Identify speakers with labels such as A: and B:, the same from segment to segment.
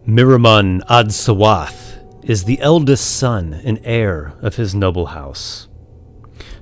A: Miraman Ad-Sawath is the eldest son and heir of his noble house.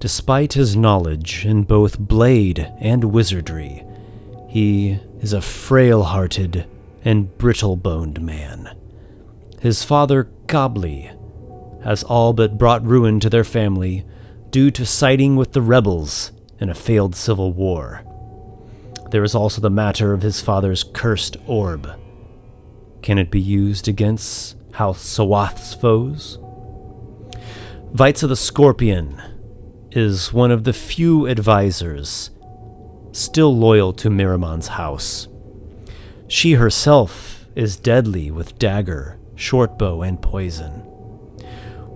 A: Despite his knowledge in both blade and wizardry, he is a frail-hearted and brittle-boned man. His father, Gobli, has all but brought ruin to their family due to siding with the rebels in a failed civil war. There is also the matter of his father's cursed orb. Can it be used against House Sawath's foes? Vitsa the Scorpion is one of the few advisors still loyal to Miraman's house. She herself is deadly with dagger, shortbow, and poison.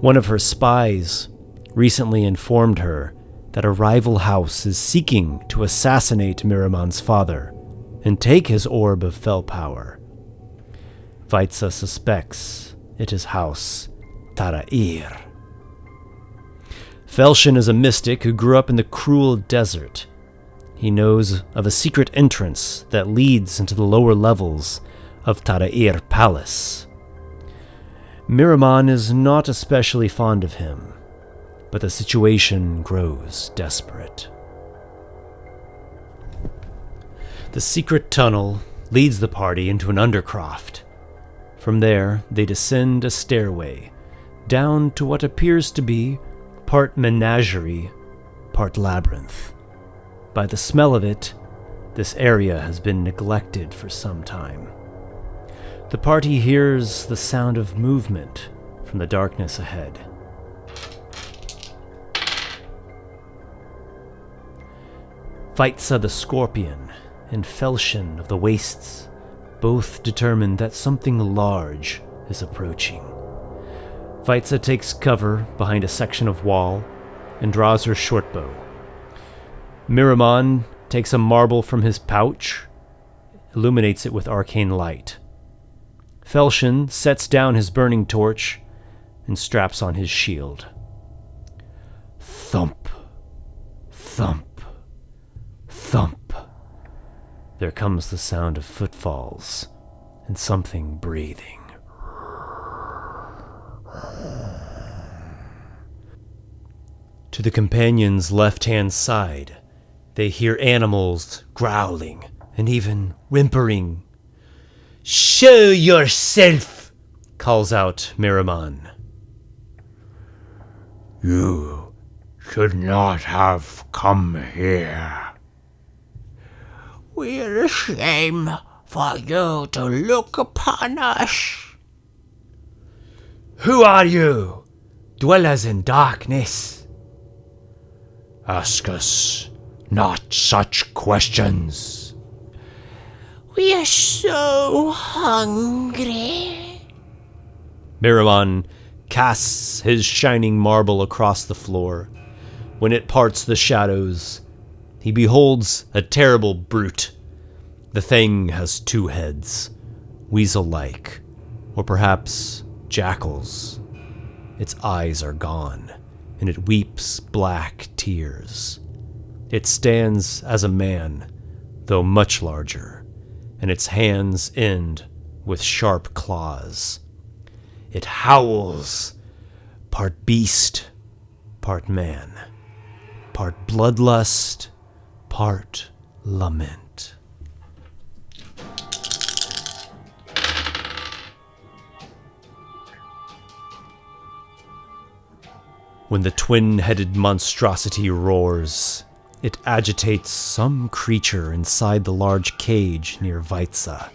A: One of her spies recently informed her that a rival house is seeking to assassinate Miraman's father and take his orb of fell power. Vitsa suspects it is House Tarair. Felshin is a mystic who grew up in the cruel desert. He knows of a secret entrance that leads into the lower levels of Tarair Palace. Miraman is not especially fond of him, but the situation grows desperate. The secret tunnel leads the party into an undercroft. From there, they descend a stairway, down to what appears to be part menagerie, part labyrinth. By the smell of it, this area has been neglected for some time. The party hears the sound of movement from the darkness ahead. Vitsa the Scorpion and Felshin of the Wastes both determine that something large is approaching. Vitsa takes cover behind a section of wall and draws her shortbow. Miraman takes a marble from his pouch, illuminates it with arcane light. Felshin sets down his burning torch and straps on his shield. Thump, thump, thump. There comes the sound of footfalls and something breathing. To the companions' left-hand side, they hear animals growling and even whimpering. "Show yourself!" calls out Miraman.
B: "You should not have come here. We're ashamed for you to look upon us."
A: "Who are you, dwellers in darkness?"
B: "Ask us not such questions."
C: "We are so hungry."
A: Miraman casts his shining marble across the floor. When it parts the shadows, he beholds a terrible brute. The thing has two heads, weasel-like, or perhaps jackals. Its eyes are gone, and it weeps black tears. It stands as a man, though much larger, and its hands end with sharp claws. It howls, part beast, part man, part bloodlust, part lament. When the twin-headed monstrosity roars, it agitates some creature inside the large cage near Vitsa.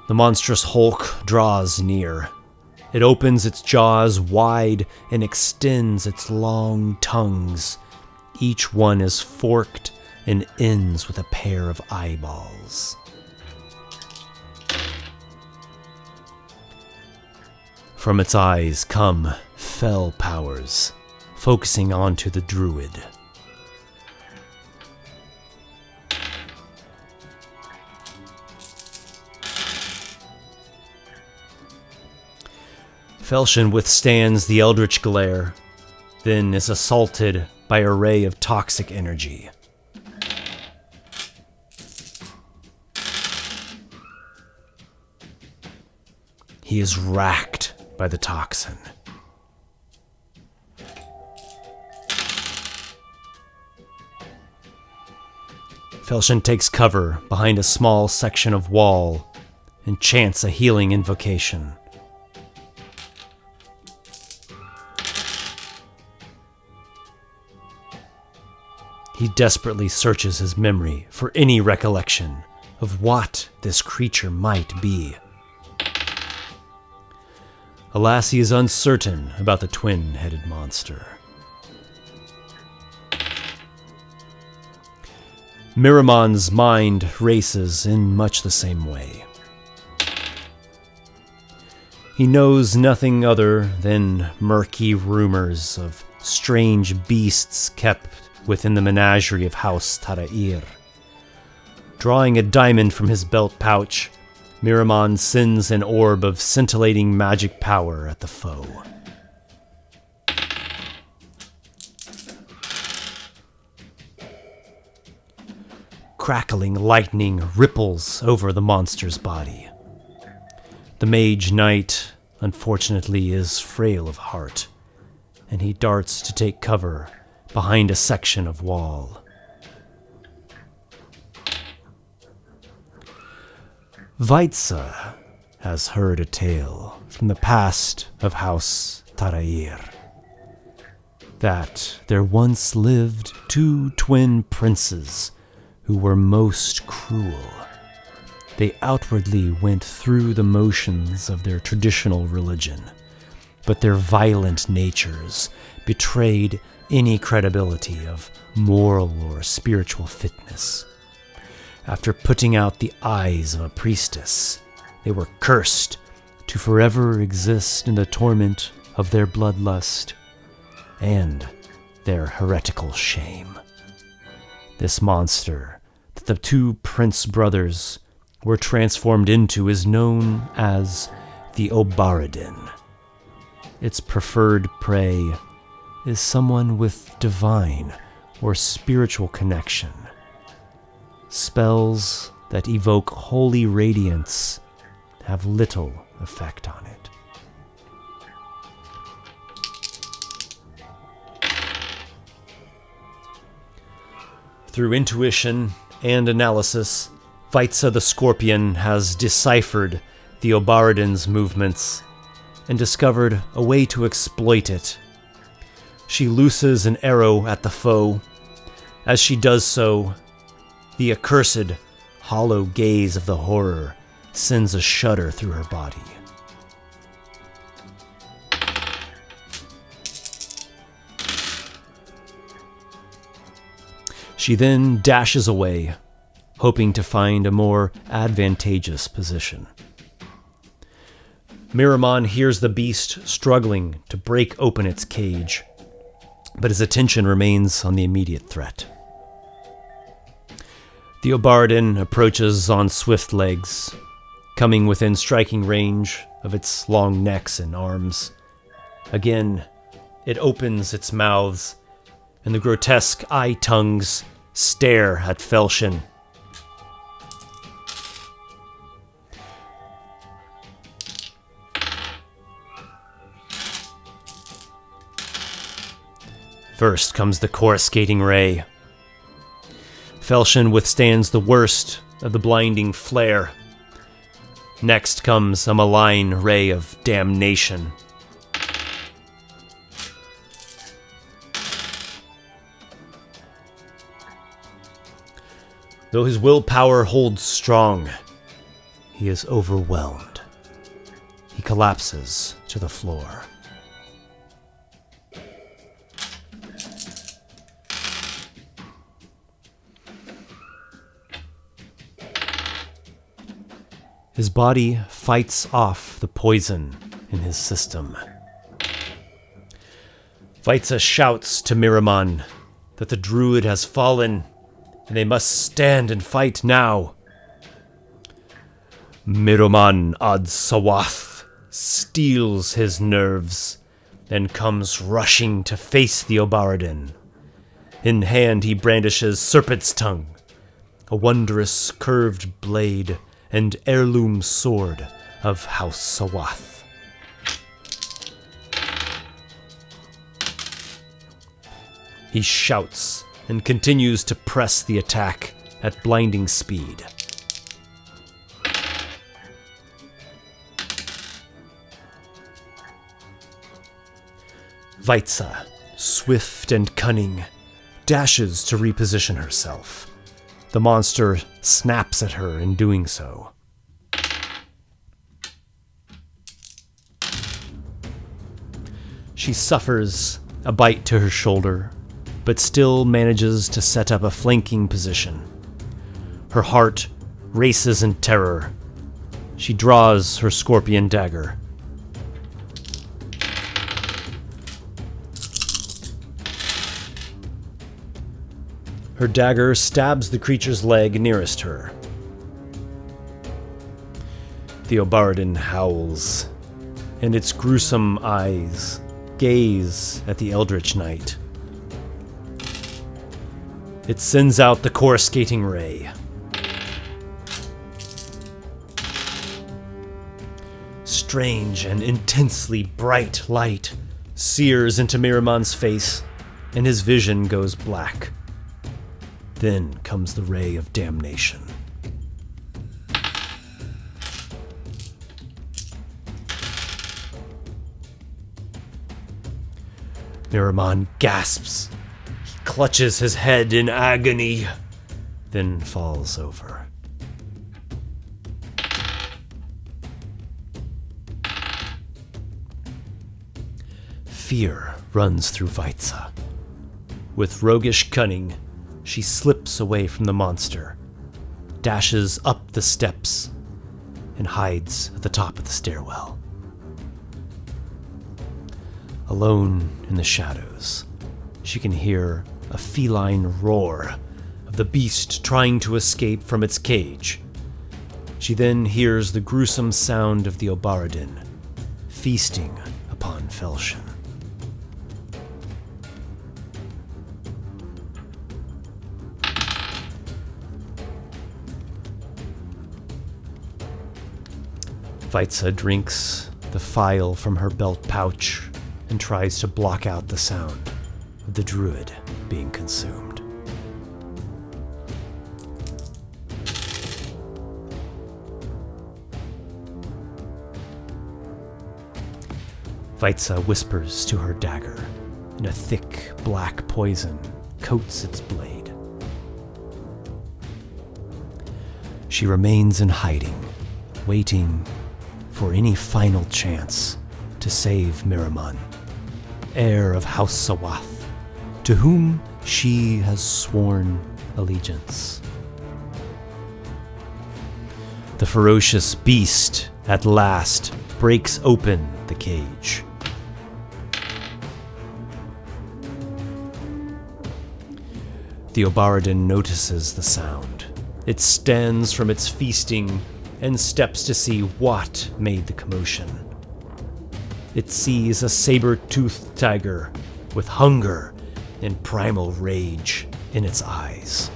A: The monstrous hulk draws near. It opens its jaws wide and extends its long tongues. Each one is forked and ends with a pair of eyeballs. From its eyes come fell powers, focusing onto the druid. Felshin withstands the eldritch glare, then is assaulted by a ray of toxic energy. He is racked by the toxin. Felshin takes cover behind a small section of wall and chants a healing invocation. He desperately searches his memory for any recollection of what this creature might be. Alas, he is uncertain about the twin-headed monster. Miramon's mind races in much the same way. He knows nothing other than murky rumors of strange beasts kept within the menagerie of House Tarair. Drawing a diamond from his belt pouch, Miramon sends an orb of scintillating magic power at the foe. Crackling lightning ripples over the monster's body. The mage knight, unfortunately, is frail of heart, and he darts to take cover behind a section of wall. Vaitsa has heard a tale from the past of House Tarair, that there once lived two twin princes who were most cruel. They outwardly went through the motions of their traditional religion, but their violent natures betrayed any credibility of moral or spiritual fitness. After putting out the eyes of a priestess, they were cursed to forever exist in the torment of their bloodlust and their heretical shame. This monster that the two prince brothers were transformed into is known as the Obaridan. Its preferred prey is someone with divine or spiritual connection. Spells that evoke holy radiance have little effect on it. Through intuition and analysis, Vaitsa the Scorpion has deciphered the Obaridan's movements and discovered a way to exploit it. She looses an arrow at the foe. As she does so, the accursed, hollow gaze of the horror sends a shudder through her body. She then dashes away, hoping to find a more advantageous position. Miramon hears the beast struggling to break open its cage, but his attention remains on the immediate threat. The Obaridan approaches on swift legs, coming within striking range of its long necks and arms. Again, it opens its mouths, and the grotesque eye tongues stare at Felshin. First comes the coruscating ray. Felshin withstands the worst of the blinding flare. Next comes a malign ray of damnation. Though his willpower holds strong, he is overwhelmed. He collapses to the floor. His body fights off the poison in his system. Vaitsa shouts to Miramon that the druid has fallen and they must stand and fight now. Miramon ad Sawath steels his nerves and comes rushing to face the Obaridan. In hand he brandishes Serpent's Tongue, a wondrous curved blade and heirloom sword of House Sawath. He shouts and continues to press the attack at blinding speed. Vaitza, swift and cunning, dashes to reposition herself. The monster snaps at her in doing so. She suffers a bite to her shoulder, but still manages to set up a flanking position. Her heart races in terror. She draws her scorpion dagger. Her dagger stabs the creature's leg nearest her. The Obaridan howls, and its gruesome eyes gaze at the eldritch knight. It sends out the coruscating ray. Strange and intensely bright light sears into Miramon's face, and his vision goes black. Then comes the ray of damnation. Miramon gasps. He clutches his head in agony, then falls over. Fear runs through Vaitza. With roguish cunning, she slips away from the monster, dashes up the steps, and hides at the top of the stairwell. Alone in the shadows, she can hear a feline roar of the beast trying to escape from its cage. She then hears the gruesome sound of the Obaridan feasting upon Felshin. Vaitza drinks the phial from her belt pouch and tries to block out the sound of the druid being consumed. Vaitza whispers to her dagger, and a thick black poison coats its blade. She remains in hiding, waiting for any final chance to save Miramon, heir of House Sawath, to whom she has sworn allegiance. The ferocious beast at last breaks open the cage. The Obaridan notices the sound. It stands from its feasting and steps to see what made the commotion. It sees a saber-toothed tiger with hunger and primal rage in its eyes.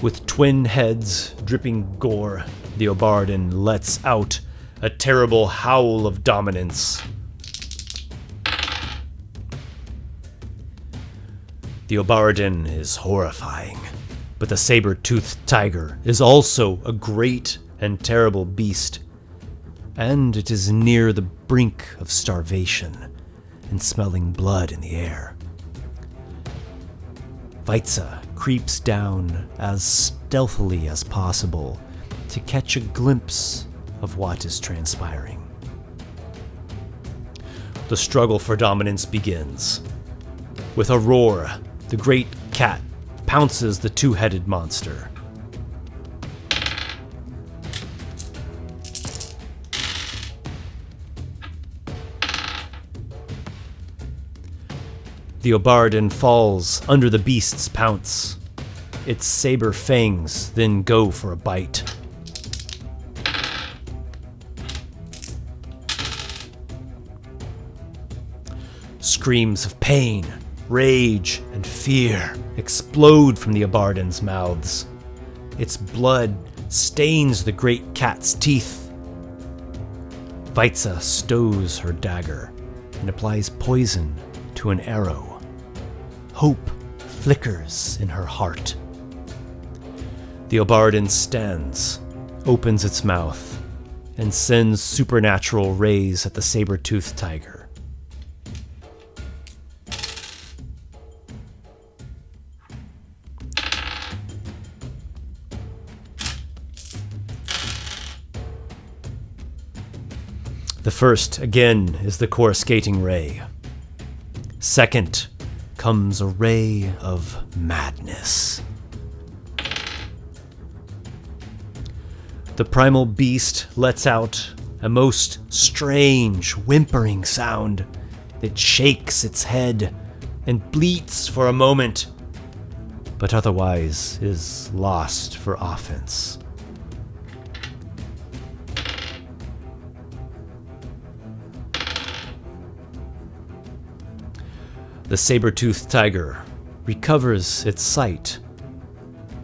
A: With twin heads dripping gore, the Obaridan lets out a terrible howl of dominance. The Obaridan is horrifying, but the saber-toothed tiger is also a great and terrible beast, and it is near the brink of starvation and smelling blood in the air. Vaitza creeps down as stealthily as possible to catch a glimpse of what is transpiring. The struggle for dominance begins. With a roar, the great cat pounces the two-headed monster. The Obaridan falls under the beast's pounce. Its saber fangs then go for a bite. Screams of pain, rage, and fear explode from the Obaridan's mouths. Its blood stains the great cat's teeth Weitza stows her dagger and applies poison to an arrow. Hope flickers in her heart. The Obaridan stands, opens its mouth, and sends supernatural rays at the saber-toothed tiger. The first, again, is the coruscating ray. Second comes a ray of madness. The primal beast lets out a most strange, whimpering sound that shakes its head and bleats for a moment, but otherwise is lost for offense. The saber-toothed tiger recovers its sight,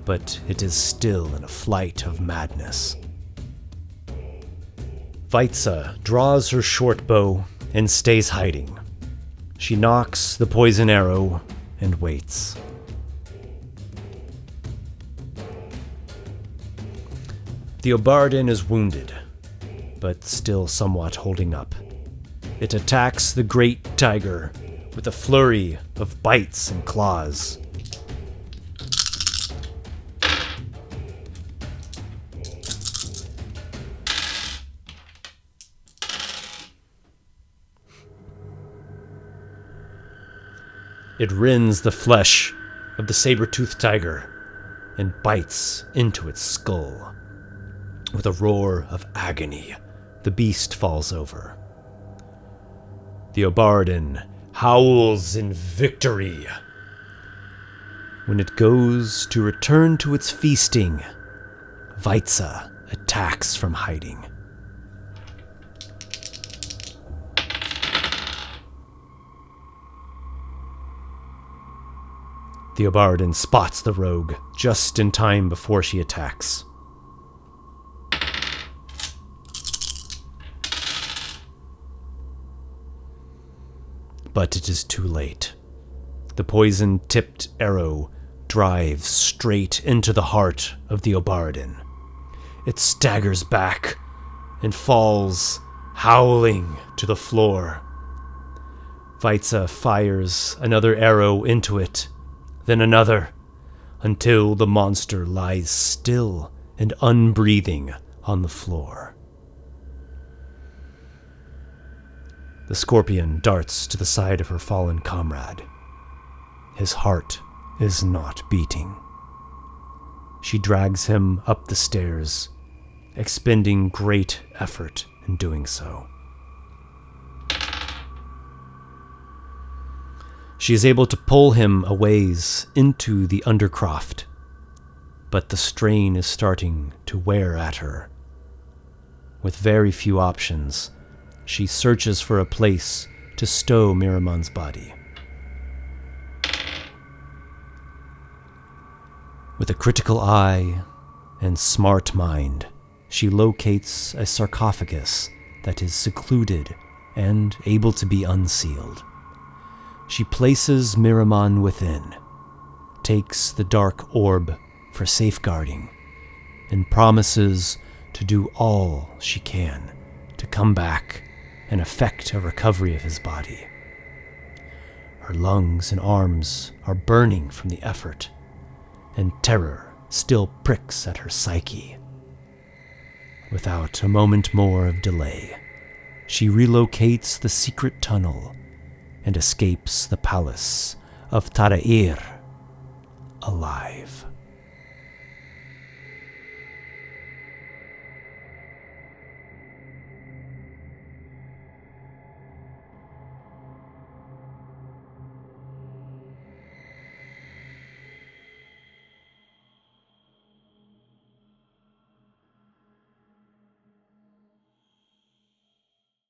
A: but it is still in a flight of madness. Weitza draws her short bow and stays hiding. She nocks the poison arrow and waits. The Obaridan is wounded, but still somewhat holding up. It attacks the great tiger with a flurry of bites and claws. It rends the flesh of the saber-toothed tiger and bites into its skull. With a roar of agony, the beast falls over. The Obaridan howls in victory. When it goes to return to its feasting, Weitza attacks from hiding. The Obaridan spots the rogue just in time before she attacks. But it is too late. The poison-tipped arrow drives straight into the heart of the Obaridan. It staggers back and falls, howling, to the floor. Weitza fires another arrow into it, then another, until the monster lies still and unbreathing on the floor. The scorpion darts to the side of her fallen comrade. His heart is not beating. She drags him up the stairs, expending great effort in doing so. She is able to pull him a ways into the undercroft, but the strain is starting to wear at her. With very few options, she searches for a place to stow Miramon's body. With a critical eye and smart mind, she locates a sarcophagus that is secluded and able to be unsealed. She places Miramon within, takes the dark orb for safeguarding, and promises to do all she can to come back and effect a recovery of his body. Her lungs and arms are burning from the effort, and terror still pricks at her psyche. Without a moment more of delay, she relocates the secret tunnel and escapes the palace of Tarair alive.